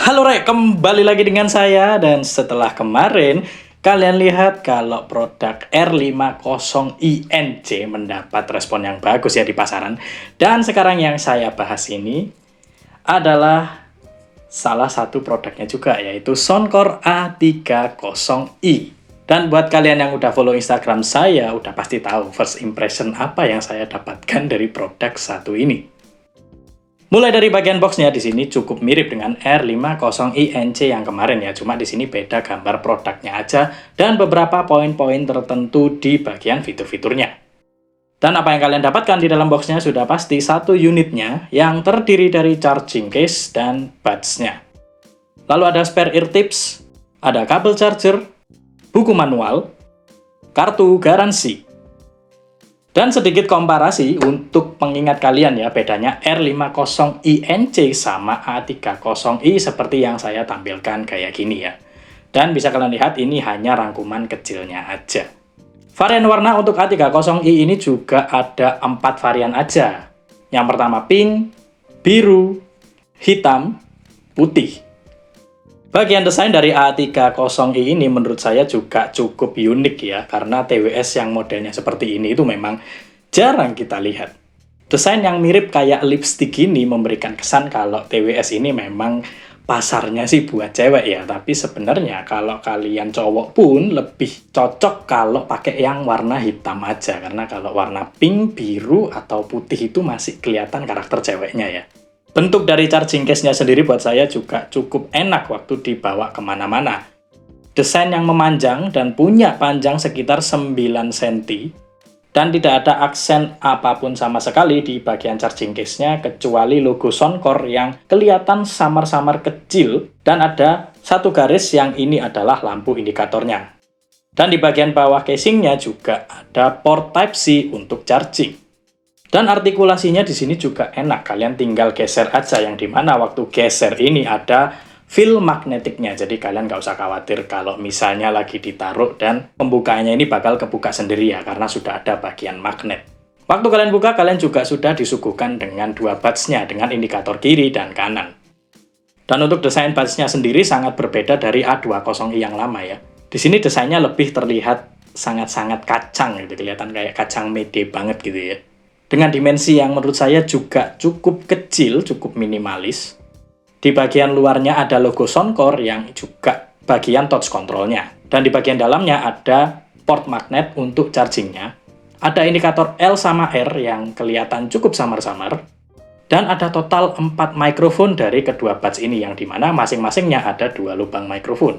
Halo Rek, kembali lagi dengan saya. Dan setelah kemarin kalian lihat kalau produk R50INC mendapat respon yang bagus ya di pasaran. Dan sekarang yang saya bahas ini adalah salah satu produknya juga, yaitu Soundcore A30i. Dan buat kalian yang udah follow Instagram saya, udah pasti tahu first impression apa yang saya dapatkan dari produk satu ini. Mulai dari bagian boxnya, di sini cukup mirip dengan R50INC yang kemarin ya, cuma di sini beda gambar produknya aja dan beberapa poin-poin tertentu di bagian fitur-fiturnya. Dan apa yang kalian dapatkan di dalam boxnya sudah pasti satu unitnya yang terdiri dari charging case dan buds-nya. Lalu ada spare ear tips, ada kabel charger, buku manual, kartu garansi. Dan sedikit komparasi untuk pengingat kalian ya, bedanya R50INC sama A30i seperti yang saya tampilkan kayak gini ya. Dan bisa kalian lihat ini hanya rangkuman kecilnya aja. Varian warna untuk A30i ini juga ada 4 varian aja. Yang pertama pink, biru, hitam, putih. Bagian desain dari A30i ini menurut saya juga cukup unik ya, karena TWS yang modelnya seperti ini itu memang jarang kita lihat. Desain yang mirip kayak lipstick ini memberikan kesan kalau TWS ini memang pasarnya sih buat cewek ya, tapi sebenarnya kalau kalian cowok pun lebih cocok kalau pakai yang warna hitam aja, karena kalau warna pink, biru, atau putih itu masih kelihatan karakter ceweknya ya. Bentuk dari charging case-nya sendiri buat saya juga cukup enak waktu dibawa kemana-mana. Desain yang memanjang dan punya panjang sekitar 9 cm. Dan tidak ada aksen apapun sama sekali di bagian charging case-nya kecuali logo Soundcore yang kelihatan samar-samar kecil. Dan ada satu garis yang ini adalah lampu indikatornya. Dan di bagian bawah casing-nya juga ada port Type-C untuk charging. Dan artikulasinya di sini juga enak, kalian tinggal geser aja, yang dimana waktu geser ini ada feel magnetiknya, jadi kalian nggak usah khawatir kalau misalnya lagi ditaruh dan pembukaannya ini bakal kebuka sendiri ya, karena sudah ada bagian magnet. Waktu kalian buka, kalian juga sudah disuguhkan dengan dua buds-nya dengan indikator kiri dan kanan. Dan untuk desain buds-nya sendiri sangat berbeda dari A20i yang lama ya. Di sini desainnya lebih terlihat sangat-sangat kacang gitu, kelihatan kayak kacang mede banget gitu ya. Dengan dimensi yang menurut saya juga cukup kecil, cukup minimalis. Di bagian luarnya ada logo Soundcore yang juga bagian touch control-nya. Dan di bagian dalamnya ada port magnet untuk charging-nya. Ada indikator L sama R yang kelihatan cukup samar-samar. Dan ada total 4 mikrofon dari kedua buds ini, yang dimana masing-masingnya ada 2 lubang mikrofon.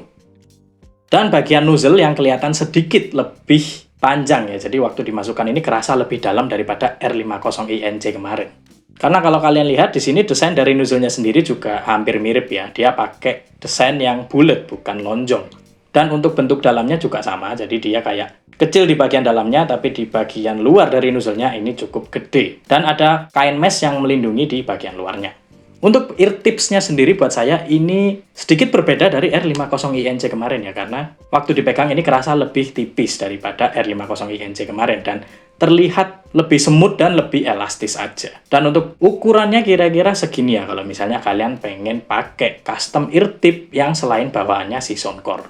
Dan bagian nozzle yang kelihatan sedikit lebih panjang ya, jadi waktu dimasukkan ini kerasa lebih dalam daripada R50INC kemarin. Karena kalau kalian lihat di sini desain dari nozzle-nya sendiri juga hampir mirip ya, dia pakai desain yang bulat bukan lonjong. Dan untuk bentuk dalamnya juga sama, jadi dia kayak kecil di bagian dalamnya, tapi di bagian luar dari nozzle-nya ini cukup gede. Dan ada kain mesh yang melindungi di bagian luarnya. Untuk ear tips-nya sendiri buat saya ini sedikit berbeda dari R50INC kemarin ya, karena waktu dipegang ini kerasa lebih tipis daripada R50INC kemarin dan terlihat lebih semut dan lebih elastis aja. Dan untuk ukurannya kira-kira segini ya, kalau misalnya kalian pengen pakai custom ear tip yang selain bawaannya si Soundcore.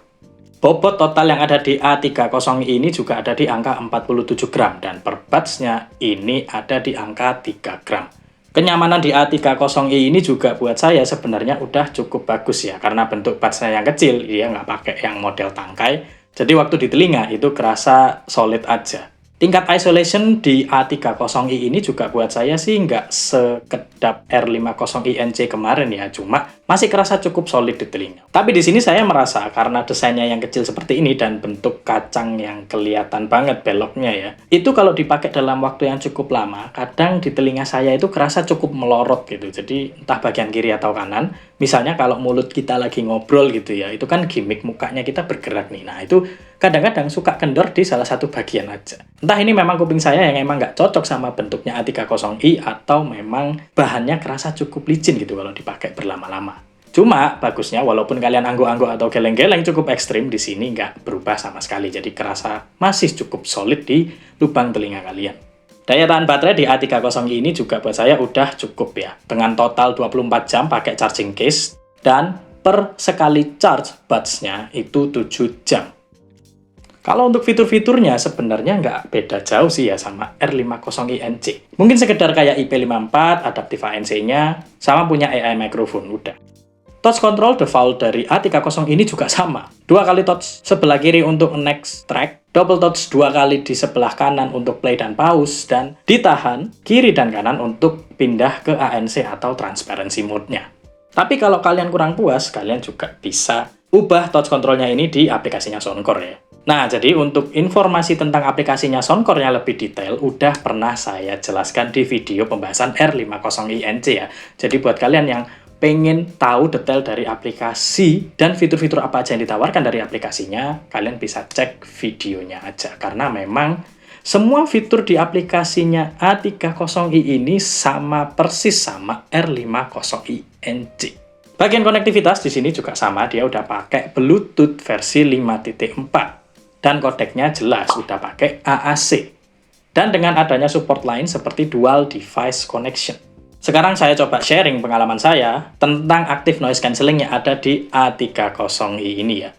Bobot total yang ada di A30i ini juga ada di angka 47 gram dan per buds-nya ini ada di angka 3 gram. Kenyamanan di A30i ini juga buat saya sebenarnya udah cukup bagus ya, karena bentuk buds-nya yang kecil, dia nggak pakai yang model tangkai, jadi waktu di telinga itu kerasa solid aja. Tingkat isolation di A30i ini juga buat saya sih nggak sekedap R50INC kemarin ya, cuma masih kerasa cukup solid di telinga. Tapi di sini saya merasa karena desainnya yang kecil seperti ini dan bentuk kacang yang kelihatan banget beloknya ya, itu kalau dipakai dalam waktu yang cukup lama, kadang di telinga saya itu kerasa cukup melorot gitu. Jadi entah bagian kiri atau kanan, misalnya kalau mulut kita lagi ngobrol gitu ya, itu kan gimmick mukanya kita bergerak nih. Nah itu kadang-kadang suka kendor di salah satu bagian aja. Entah ini memang kuping saya yang emang nggak cocok sama bentuknya A30i atau memang bahannya kerasa cukup licin gitu kalau dipakai berlama-lama. Cuma bagusnya walaupun kalian angguk-angguk atau geleng-geleng cukup ekstrim, di sini nggak berubah sama sekali. Jadi kerasa masih cukup solid di lubang telinga kalian. Daya tahan baterai di A30i ini juga buat saya udah cukup ya. Dengan total 24 jam pakai charging case dan per sekali charge buds-nya itu 7 jam. Kalau untuk fitur-fiturnya sebenarnya nggak beda jauh sih ya sama R50i-NC. Mungkin sekedar kayak IP54, adaptive ANC-nya, sama punya AI microphone, udah. Touch control default dari A30 ini juga sama. 2 kali touch sebelah kiri untuk next track, double touch 2 kali di sebelah kanan untuk play dan pause, dan ditahan kiri dan kanan untuk pindah ke ANC atau transparency mode-nya. Tapi kalau kalian kurang puas, kalian juga bisa ubah touch controlnya ini di aplikasinya Soundcore ya. Nah, jadi untuk informasi tentang aplikasinya Soundcore yang lebih detail, udah pernah saya jelaskan di video pembahasan R50i-NC ya. Jadi buat kalian yang pengen tahu detail dari aplikasi dan fitur-fitur apa aja yang ditawarkan dari aplikasinya, kalian bisa cek videonya aja. Karena memang semua fitur di aplikasinya A30i ini sama persis sama R50i-NC. Bagian konektivitas di sini juga sama, dia udah pakai Bluetooth versi 5.4. Dan kodeknya jelas udah pakai AAC. Dan dengan adanya support lain seperti dual device connection. Sekarang saya coba sharing pengalaman saya tentang active noise cancelling yang ada di A30i ini ya.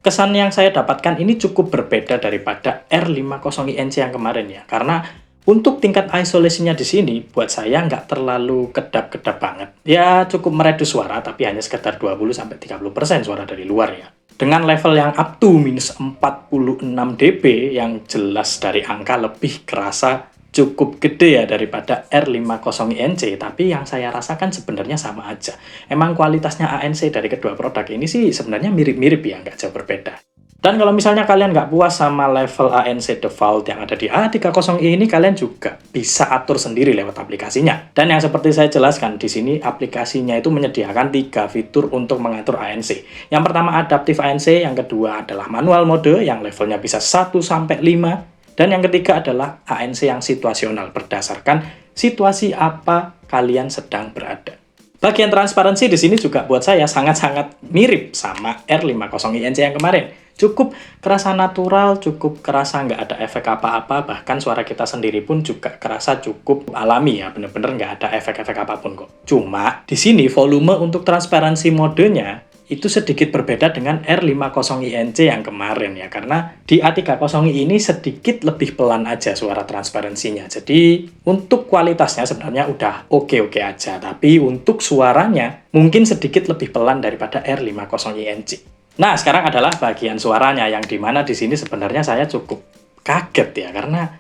Kesan yang saya dapatkan ini cukup berbeda daripada R50i-NC yang kemarin ya. Karena untuk tingkat isolasinya di sini buat saya nggak terlalu kedap-kedap banget. Ya cukup mereduce suara tapi hanya sekitar 20-30% suara dari luar ya. Dengan level yang up to minus 46 dB yang jelas dari angka lebih kerasa cukup gede ya daripada R50i-NC, tapi yang saya rasakan sebenarnya sama aja. Emang kualitasnya ANC dari kedua produk ini sih sebenarnya mirip-mirip ya, nggak jauh berbeda. Dan kalau misalnya kalian nggak puas sama level ANC default yang ada di A30i ini, kalian juga bisa atur sendiri lewat aplikasinya. Dan yang seperti saya jelaskan di sini, aplikasinya itu menyediakan 3 fitur untuk mengatur ANC. Yang pertama adaptive ANC, yang kedua adalah manual mode yang levelnya bisa 1-5, dan yang ketiga adalah ANC yang situasional berdasarkan situasi apa kalian sedang berada. Bagian transparansi di sini juga buat saya sangat-sangat mirip sama R50i-NC yang kemarin. Cukup kerasa natural, cukup kerasa nggak ada efek apa-apa, bahkan suara kita sendiri pun juga kerasa cukup alami ya, bener-bener nggak ada efek-efek apapun kok. Cuma di sini volume untuk transparansi modenya itu sedikit berbeda dengan R50i-NC yang kemarin ya, karena di A30i ini sedikit lebih pelan aja suara transparansinya. Jadi untuk kualitasnya sebenarnya udah oke-oke aja, tapi untuk suaranya mungkin sedikit lebih pelan daripada R50i-NC. Nah, sekarang adalah bagian suaranya yang dimana di sini sebenarnya saya cukup kaget ya, karena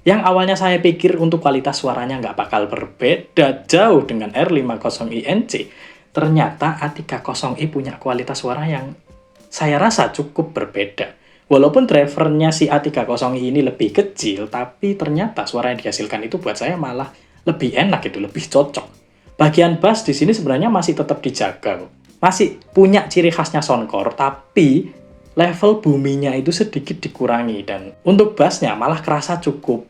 yang awalnya saya pikir untuk kualitas suaranya nggak bakal berbeda jauh dengan R50i-NC. Ternyata A30i punya kualitas suara yang saya rasa cukup berbeda. Walaupun drivernya si A30i ini lebih kecil, tapi ternyata suara yang dihasilkan itu buat saya malah lebih enak gitu, lebih cocok. Bagian bass di sini sebenarnya masih tetap dijaga kok. Masih punya ciri khasnya Soundcore, tapi level boomingnya itu sedikit dikurangi. Dan untuk bassnya malah kerasa cukup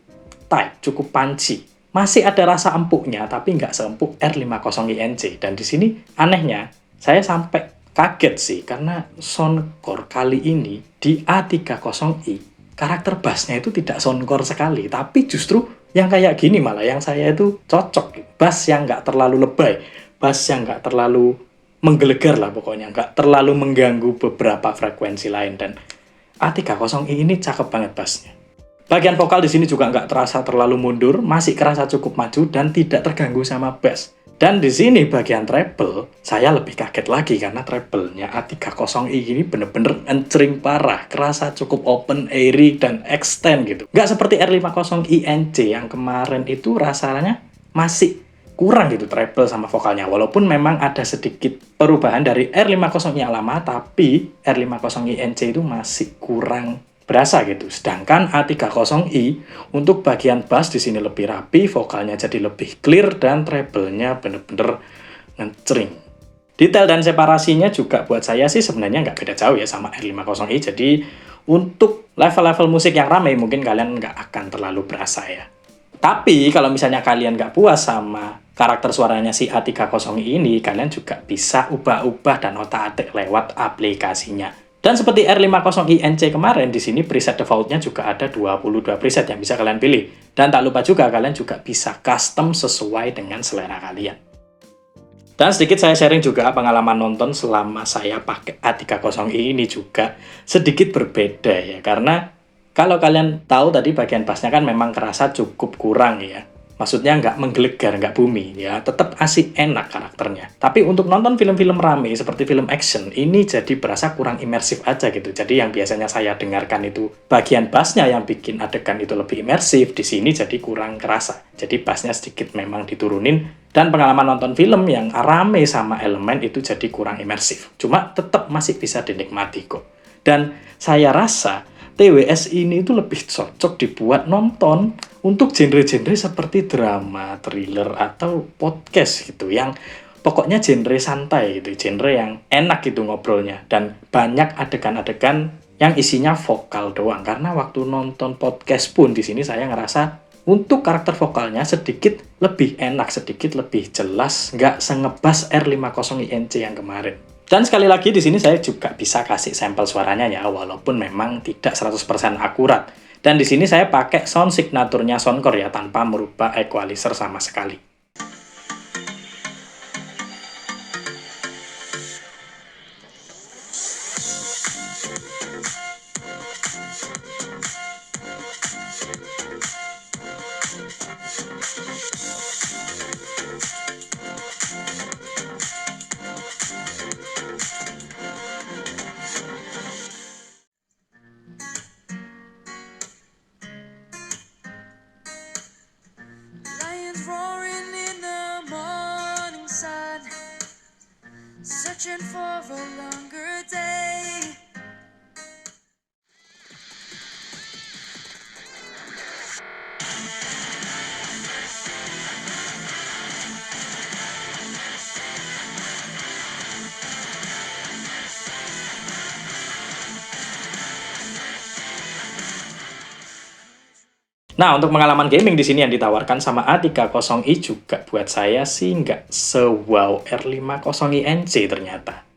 tight, cukup punchy. Masih ada rasa empuknya, tapi nggak seempuk R50i-NC. Dan di sini anehnya, saya sampai kaget sih, karena Soundcore kali ini di A30i, karakter bassnya itu tidak Soundcore sekali, tapi justru yang kayak gini malah yang saya itu cocok. Bass yang nggak terlalu lebay, bass yang nggak terlalu menggelegar lah pokoknya, nggak terlalu mengganggu beberapa frekuensi lain. Dan A30i ini cakep banget bassnya. Bagian vokal di sini juga nggak terasa terlalu mundur, masih kerasa cukup maju dan tidak terganggu sama bass. Dan di sini bagian treble, saya lebih kaget lagi karena treble-nya A30i ini bener-bener encering parah, kerasa cukup open, airy, dan extend gitu. Nggak seperti R50i-NC yang kemarin itu rasanya masih kurang gitu treble sama vokalnya. Walaupun memang ada sedikit perubahan dari R50i yang lama, tapi R50i-NC itu masih kurang berasa gitu. Sedangkan A30i untuk bagian bass di sini lebih rapi, vokalnya jadi lebih clear, dan treble-nya bener-bener ngecering. Detail dan separasinya juga buat saya sih sebenarnya nggak beda jauh ya sama R50i. Jadi untuk level-level musik yang ramai mungkin kalian nggak akan terlalu berasa ya. Tapi kalau misalnya kalian nggak puas sama karakter suaranya si A30i ini, kalian juga bisa ubah-ubah dan otak-atik lewat aplikasinya. Dan seperti R50i-NC kemarin, di sini preset default-nya juga ada 22 preset yang bisa kalian pilih. Dan tak lupa juga kalian juga bisa custom sesuai dengan selera kalian. Dan sedikit saya sharing juga pengalaman nonton selama saya pakai A30i ini juga sedikit berbeda ya. Karena kalau kalian tahu tadi bagian bassnya kan memang kerasa cukup kurang ya. Maksudnya nggak menggelegar, nggak booming ya. Tetap asik enak karakternya. Tapi untuk nonton film-film rame seperti film action, ini jadi berasa kurang imersif aja gitu. Jadi yang biasanya saya dengarkan itu bagian bassnya yang bikin adegan itu lebih imersif. Di sini jadi kurang kerasa. Jadi bassnya sedikit memang diturunin dan pengalaman nonton film yang rame sama elemen itu jadi kurang imersif. Cuma tetap masih bisa dinikmati kok. Dan saya rasa TWS ini itu lebih cocok dibuat nonton untuk genre-genre seperti drama, thriller, atau podcast gitu. Yang pokoknya genre santai gitu, genre yang enak gitu ngobrolnya. Dan banyak adegan-adegan yang isinya vokal doang. Karena waktu nonton podcast pun di sini saya ngerasa untuk karakter vokalnya sedikit lebih enak, sedikit lebih jelas, nggak sengebas R50INC yang kemarin. Dan sekali lagi di sini saya juga bisa kasih sampel suaranya ya, walaupun memang tidak 100% akurat. Dan di sini saya pakai sound signaturnya Soundcore ya, tanpa merubah equalizer sama sekali. Lions roaring in the morning sun, searching for a longer day. Nah, untuk pengalaman gaming di sini yang ditawarkan sama A30i juga buat saya sih nggak se-wow R50INC ternyata.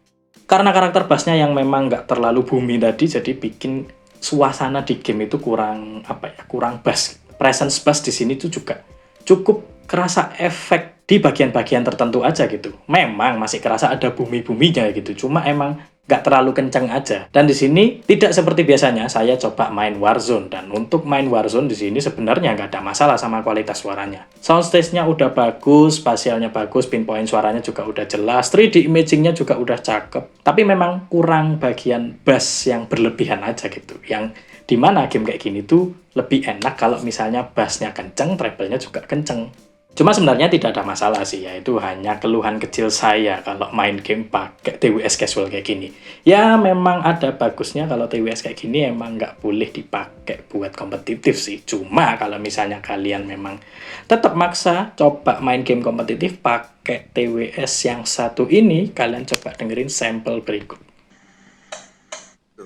Karena karakter bassnya yang memang nggak terlalu booming tadi, jadi bikin suasana di game itu kurang, apa ya, kurang bass. Presence bass di sini tuh juga cukup kerasa efek di bagian-bagian tertentu aja gitu. Memang masih kerasa ada bumi-buminya gitu, cuma emang nggak terlalu kenceng aja. Dan di sini tidak seperti biasanya saya coba main Warzone, dan untuk main Warzone di sini sebenarnya nggak ada masalah sama kualitas suaranya. Soundstage-nya udah bagus, spasialnya bagus, pinpoint suaranya juga udah jelas, 3D imaging-nya juga udah cakep. Tapi memang kurang bagian bass yang berlebihan aja gitu. Yang dimana game kayak gini tuh lebih enak kalau misalnya bassnya kenceng, treble-nya juga kenceng. Cuma sebenarnya tidak ada masalah sih, ya itu hanya keluhan kecil saya kalau main game pakai TWS casual kayak gini. Ya memang ada bagusnya kalau TWS kayak gini emang nggak boleh dipakai buat kompetitif sih. Cuma kalau misalnya kalian memang tetap maksa coba main game kompetitif pakai TWS yang satu ini, kalian coba dengerin sampel berikut.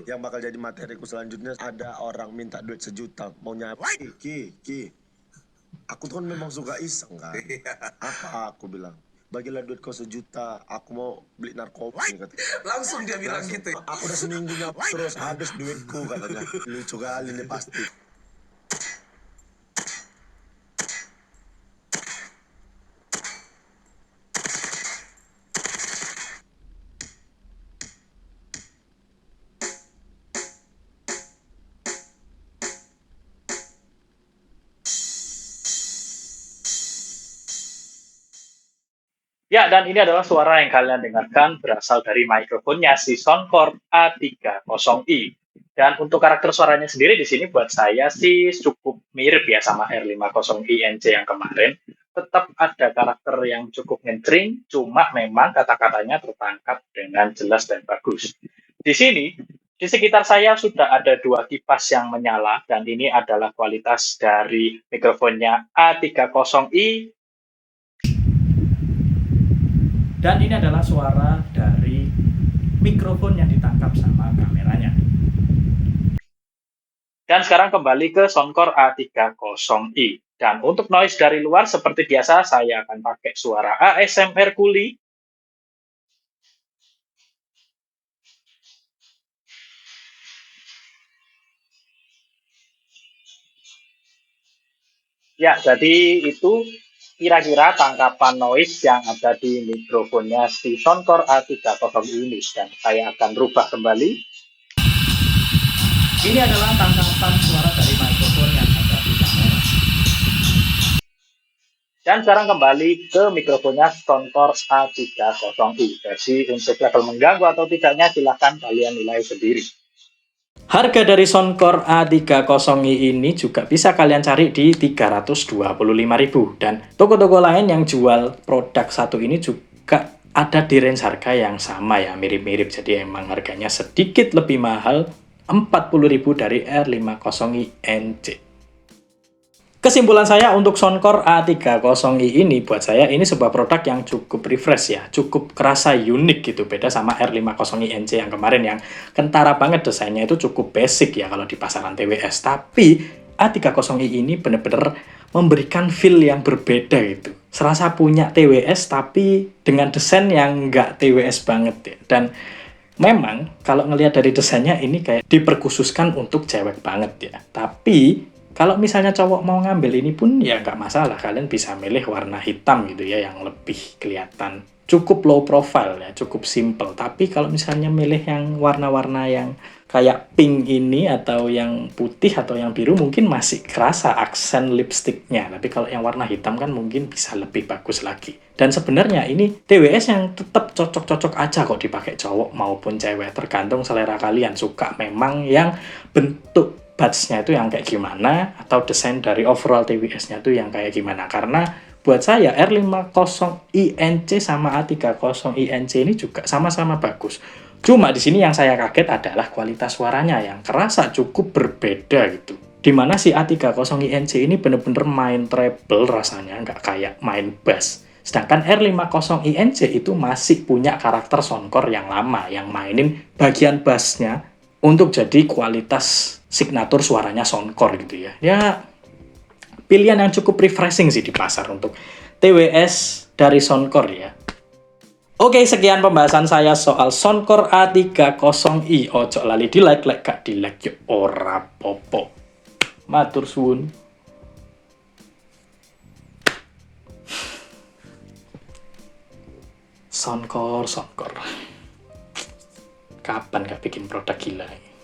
Yang bakal jadi materiku selanjutnya, ada orang minta duit 1 juta maunya Ki, aku tuh kan memang suka iseng kan. Apa aku bilang, bagilah duit kau 1 juta, aku mau beli narkoba. Langsung dia bilang gitu. Aku udah seminggunya terus habis duitku katanya. Lucu kali ini pasti. Ya, dan ini adalah suara yang kalian dengarkan berasal dari mikrofonnya si Soundcore A30i. Dan untuk karakter suaranya sendiri di sini buat saya sih cukup mirip ya sama R50INC yang kemarin. Tetap ada karakter yang cukup ngejreng, cuma memang kata-katanya tertangkap dengan jelas dan bagus. Di sini, di sekitar saya sudah ada 2 kipas yang menyala, dan ini adalah kualitas dari mikrofonnya A30i. Dan ini adalah suara dari mikrofon yang ditangkap sama kameranya. Dan sekarang kembali ke Soundcore A30i. Dan untuk noise dari luar seperti biasa saya akan pakai suara ASMR Kuli. Ya, jadi itu kira-kira tangkapan noise yang ada di mikrofonnya si Soundcore A30 ini, dan saya akan rubah kembali. Ini adalah tangkapan suara dari mikrofon yang ada di kamera. Dan sekarang kembali ke mikrofonnya Soundcore A30i. Jadi untuk level mengganggu atau tidaknya silahkan kalian nilai sendiri. Harga dari Soundcore A30i ini juga bisa kalian cari di 325.000, dan toko-toko lain yang jual produk satu ini juga ada di range harga yang sama ya, mirip-mirip. Jadi emang harganya sedikit lebih mahal, 40.000 dari R50i NC. Kesimpulan saya untuk Soundcore A30i ini, buat saya ini sebuah produk yang cukup refresh ya, cukup kerasa unik gitu, beda sama R50i NC yang kemarin yang kentara banget, desainnya itu cukup basic ya kalau di pasaran TWS. Tapi A30i ini bener-bener memberikan feel yang berbeda gitu, serasa punya TWS tapi dengan desain yang nggak TWS banget ya. Dan memang kalau ngelihat dari desainnya ini kayak diperkhususkan untuk cewek banget ya, tapi kalau misalnya cowok mau ngambil ini pun ya nggak masalah, kalian bisa milih warna hitam gitu ya, yang lebih kelihatan cukup low profile ya, cukup simple. Tapi kalau misalnya milih yang warna-warna yang kayak pink ini atau yang putih atau yang biru, mungkin masih kerasa aksen lipstiknya. Tapi kalau yang warna hitam kan mungkin bisa lebih bagus lagi. Dan sebenarnya ini TWS yang tetap cocok-cocok aja kok dipakai cowok maupun cewek, tergantung selera kalian. Suka memang yang bentuk buds-nya itu yang kayak gimana, atau desain dari overall TWS-nya itu yang kayak gimana. Karena buat saya R50i NC sama A30i NC ini juga sama-sama bagus. Cuma di sini yang saya kaget adalah kualitas suaranya yang kerasa cukup berbeda gitu. Dimana si A30i NC ini bener-bener main treble rasanya, nggak kayak main bass. Sedangkan R50i NC itu masih punya karakter Soundcore yang lama, yang mainin bagian bassnya untuk jadi kualitas signatur suaranya Soundcore gitu ya. Ya, pilihan yang cukup refreshing sih di pasar untuk TWS dari Soundcore ya. Oke, sekian pembahasan saya soal Soundcore A30i. Ojo lali di like, gak di like yo ora popo. Matur suwun. Soundcore. Kapan gak bikin produk gila ini?